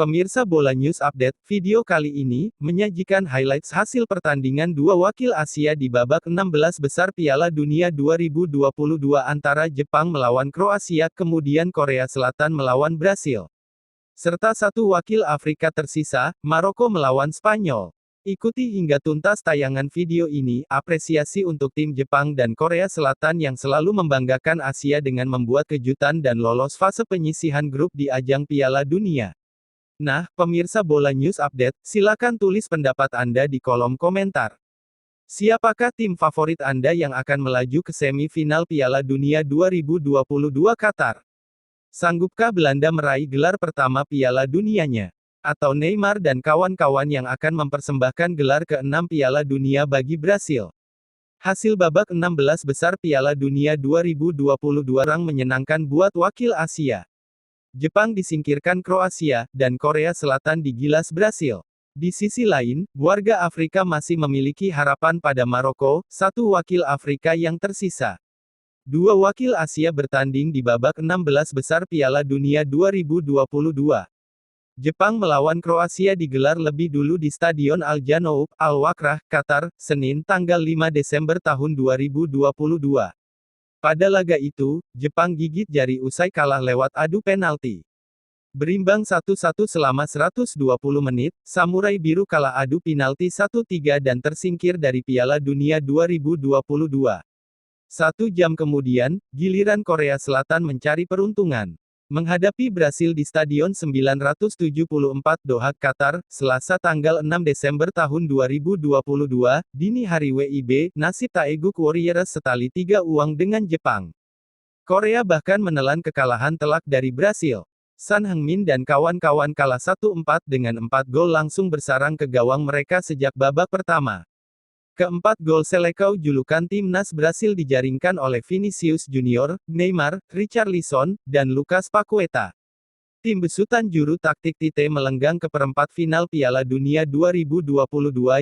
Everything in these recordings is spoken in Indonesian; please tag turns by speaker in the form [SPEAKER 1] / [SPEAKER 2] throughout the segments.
[SPEAKER 1] Pemirsa Bola News Update, video kali ini, menyajikan highlights hasil pertandingan dua wakil Asia di babak 16 besar Piala Dunia 2022 antara Jepang melawan Kroasia, kemudian Korea Selatan melawan Brasil. Serta satu wakil Afrika tersisa, Maroko melawan Spanyol. Ikuti hingga tuntas tayangan video ini, apresiasi untuk tim Jepang dan Korea Selatan yang selalu membanggakan Asia dengan membuat kejutan dan lolos fase penyisihan grup di ajang Piala Dunia. Nah, pemirsa Bola News Update, silakan tulis pendapat Anda di kolom komentar. Siapakah tim favorit Anda yang akan melaju ke semifinal Piala Dunia 2022 Qatar? Sanggupkah Belanda meraih gelar pertama Piala Dunianya? Atau Neymar dan kawan-kawan yang akan mempersembahkan gelar ke-6 Piala Dunia bagi Brasil? Hasil babak 16 besar Piala Dunia 2022 orang menyenangkan buat wakil Asia. Jepang disingkirkan Kroasia, dan Korea Selatan digilas Brasil. Di sisi lain, warga Afrika masih memiliki harapan pada Maroko, satu wakil Afrika yang tersisa. Dua wakil Asia bertanding di babak 16 besar Piala Dunia 2022. Jepang melawan Kroasia digelar lebih dulu di Stadion Al Janoub, Al Wakrah, Qatar, Senin tanggal 5 Desember tahun 2022. Pada laga itu, Jepang gigit jari usai kalah lewat adu penalti. Berimbang 1-1 selama 120 menit, Samurai Biru kalah adu penalti 1-3 dan tersingkir dari Piala Dunia 2022. 1 jam kemudian, giliran Korea Selatan mencari peruntungan. Menghadapi Brasil di Stadion 974 Doha, Qatar, Selasa tanggal 6 Desember tahun 2022, dini hari WIB, nasib Taeguk Warriors setali 3 uang dengan Jepang. Korea bahkan menelan kekalahan telak dari Brasil. Son Heung-min dan kawan-kawan kalah 1-4 dengan 4 gol langsung bersarang ke gawang mereka sejak babak pertama. Keempat gol Selecao julukan timnas Brasil dijaringkan oleh Vinicius Junior, Neymar, Richarlison, dan Lucas Paqueta. Tim besutan juru taktik Tite melenggang ke perempat final Piala Dunia 2022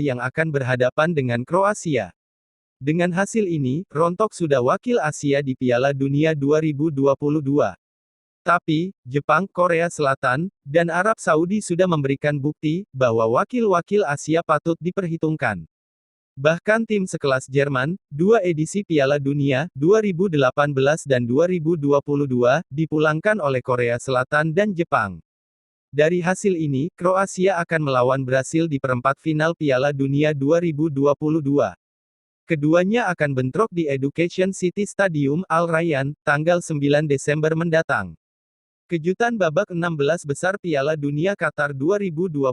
[SPEAKER 1] yang akan berhadapan dengan Kroasia. Dengan hasil ini, rontok sudah wakil Asia di Piala Dunia 2022. Tapi, Jepang, Korea Selatan, dan Arab Saudi sudah memberikan bukti bahwa wakil-wakil Asia patut diperhitungkan. Bahkan tim sekelas Jerman, dua edisi Piala Dunia, 2018 dan 2022, dipulangkan oleh Korea Selatan dan Jepang. Dari hasil ini, Kroasia akan melawan Brasil di perempat final Piala Dunia 2022. Keduanya akan bentrok di Education City Stadium, Al Rayyan, tanggal 9 Desember mendatang. Kejutan babak 16 besar Piala Dunia Qatar 2022,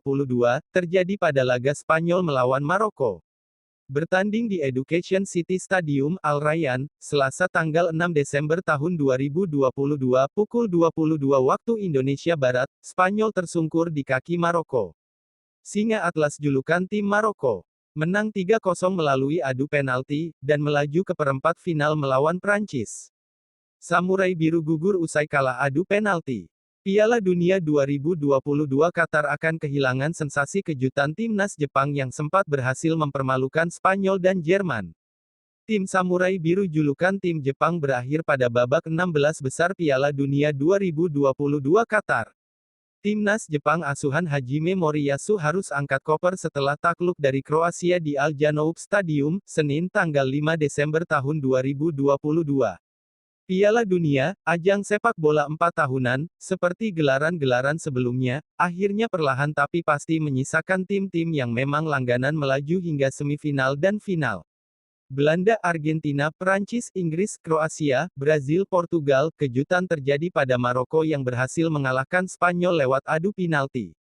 [SPEAKER 1] terjadi pada laga Spanyol melawan Maroko. Bertanding di Education City Stadium, Al Rayyan, Selasa tanggal 6 Desember tahun 2022 pukul 22 waktu Indonesia Barat, Spanyol tersungkur di kaki Maroko. Singa Atlas julukan tim Maroko. Menang 3-0 melalui adu penalti, dan melaju ke perempat final melawan Prancis. Samurai Biru gugur usai kalah adu penalti. Piala Dunia 2022 Qatar akan kehilangan sensasi kejutan timnas Jepang yang sempat berhasil mempermalukan Spanyol dan Jerman. Tim Samurai Biru julukan tim Jepang berakhir pada babak 16 besar Piala Dunia 2022 Qatar. Timnas Jepang asuhan Hajime Moriyasu harus angkat koper setelah takluk dari Kroasia di Al Janoub Stadium, Senin tanggal 5 Desember tahun 2022. Piala Dunia, ajang sepak bola 4 tahunan, seperti gelaran-gelaran sebelumnya, akhirnya perlahan tapi pasti menyisakan tim-tim yang memang langganan melaju hingga semifinal dan final. Belanda, Argentina, Prancis, Inggris, Kroasia, Brazil, Portugal, kejutan terjadi pada Maroko yang berhasil mengalahkan Spanyol lewat adu penalti.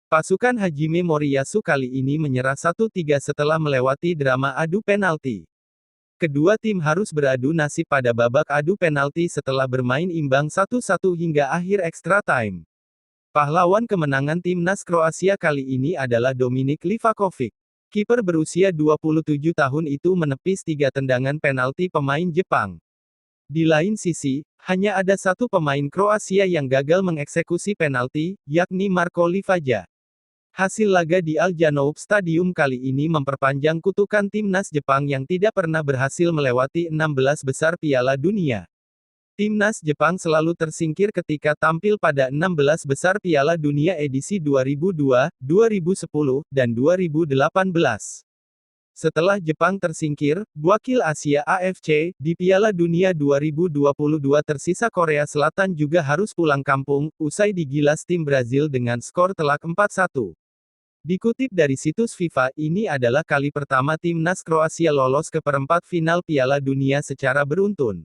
[SPEAKER 1] Pasukan Hajime Moriyasu kali ini menyerah 1-3 setelah melewati drama adu penalti. Kedua tim harus beradu nasib pada babak adu penalti setelah bermain imbang 1-1 hingga akhir extra time. Pahlawan kemenangan timnas Kroasia kali ini adalah Dominik Livakovic. Kiper berusia 27 tahun itu menepis 3 tendangan penalti pemain Jepang. Di lain sisi, hanya ada satu pemain Kroasia yang gagal mengeksekusi penalti, yakni Marko Livaja. Hasil laga di Al Janoub Stadium kali ini memperpanjang kutukan timnas Jepang yang tidak pernah berhasil melewati 16 besar Piala Dunia. Timnas Jepang selalu tersingkir ketika tampil pada 16 besar Piala Dunia edisi 2002, 2010, dan 2018. Setelah Jepang tersingkir, wakil Asia AFC, di Piala Dunia 2022 tersisa Korea Selatan juga harus pulang kampung, usai digilas tim Brazil dengan skor telak 4-1. Dikutip dari situs FIFA, ini adalah kali pertama timnas Kroasia lolos ke perempat final Piala Dunia secara beruntun.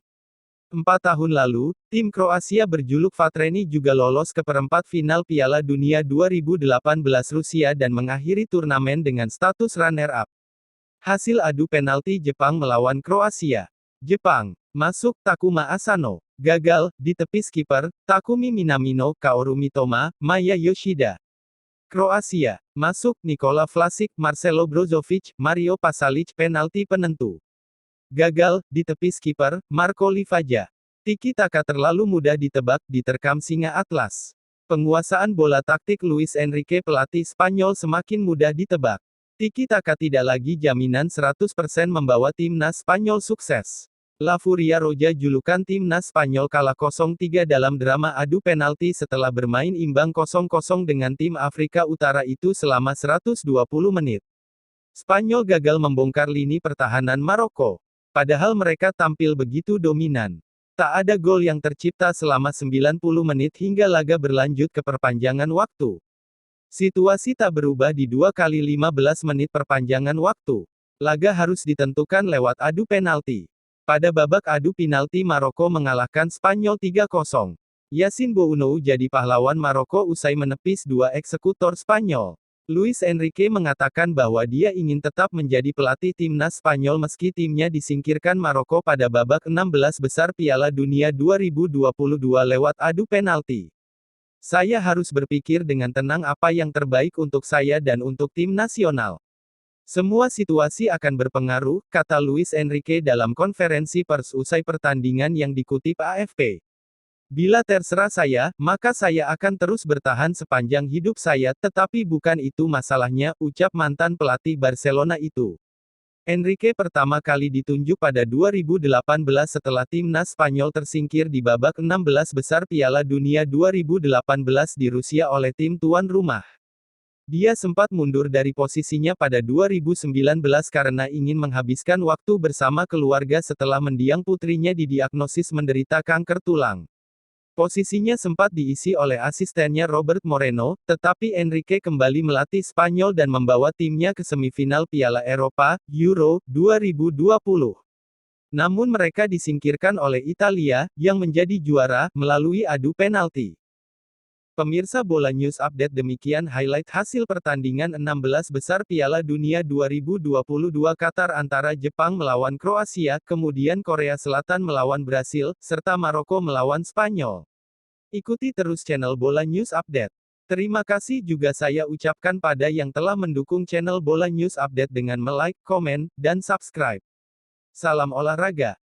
[SPEAKER 1] 4 tahun lalu, tim Kroasia berjuluk Vatreni juga lolos ke perempat final Piala Dunia 2018 Rusia dan mengakhiri turnamen dengan status runner-up. Hasil adu penalti Jepang melawan Kroasia. Jepang, masuk Takuma Asano. Gagal, ditepis kiper, Takumi Minamino, Kaoru Mitoma, Maya Yoshida. Kroasia, masuk Nikola Vlasic, Marcelo Brozovic, Mario Pasalic penalti penentu. Gagal, ditepis kiper, Marco Livaja. Tiki taka terlalu mudah ditebak, diterkam singa Atlas. Penguasaan bola taktik Luis Enrique pelatih Spanyol semakin mudah ditebak. Tiki taka tidak lagi jaminan 100% membawa timnas Spanyol sukses. La Furia Roja julukan timnas Spanyol kalah 0-3 dalam drama adu penalti setelah bermain imbang 0-0 dengan tim Afrika Utara itu selama 120 menit. Spanyol gagal membongkar lini pertahanan Maroko. Padahal mereka tampil begitu dominan. Tak ada gol yang tercipta selama 90 menit hingga laga berlanjut ke perpanjangan waktu. Situasi tak berubah di 2 kali 15 menit perpanjangan waktu. Laga harus ditentukan lewat adu penalti. Pada babak adu penalti Maroko mengalahkan Spanyol 3-0. Yassine Bounou jadi pahlawan Maroko usai menepis 2 eksekutor Spanyol. Luis Enrique mengatakan bahwa dia ingin tetap menjadi pelatih timnas Spanyol meski timnya disingkirkan Maroko pada babak 16 besar Piala Dunia 2022 lewat adu penalti. Saya harus berpikir dengan tenang apa yang terbaik untuk saya dan untuk tim nasional. Semua situasi akan berpengaruh, kata Luis Enrique dalam konferensi pers usai pertandingan yang dikutip AFP. Bila terserah saya, maka saya akan terus bertahan sepanjang hidup saya, tetapi bukan itu masalahnya, ucap mantan pelatih Barcelona itu. Enrique pertama kali ditunjuk pada 2018 setelah timnas Spanyol tersingkir di babak 16 besar Piala Dunia 2018 di Rusia oleh tim tuan rumah. Dia sempat mundur dari posisinya pada 2019 karena ingin menghabiskan waktu bersama keluarga setelah mendiang putrinya didiagnosis menderita kanker tulang. Posisinya sempat diisi oleh asistennya Robert Moreno, tetapi Enrique kembali melatih Spanyol dan membawa timnya ke semifinal Piala Eropa, Euro, 2020. Namun mereka disingkirkan oleh Italia, yang menjadi juara, melalui adu penalti. Pemirsa Bola News Update, demikian highlight hasil pertandingan 16 besar Piala Dunia 2022 Qatar antara Jepang melawan Kroasia, kemudian Korea Selatan melawan Brasil, serta Maroko melawan Spanyol. Ikuti terus channel Bola News Update. Terima kasih juga saya ucapkan pada yang telah mendukung channel Bola News Update dengan like, komen, dan subscribe. Salam olahraga.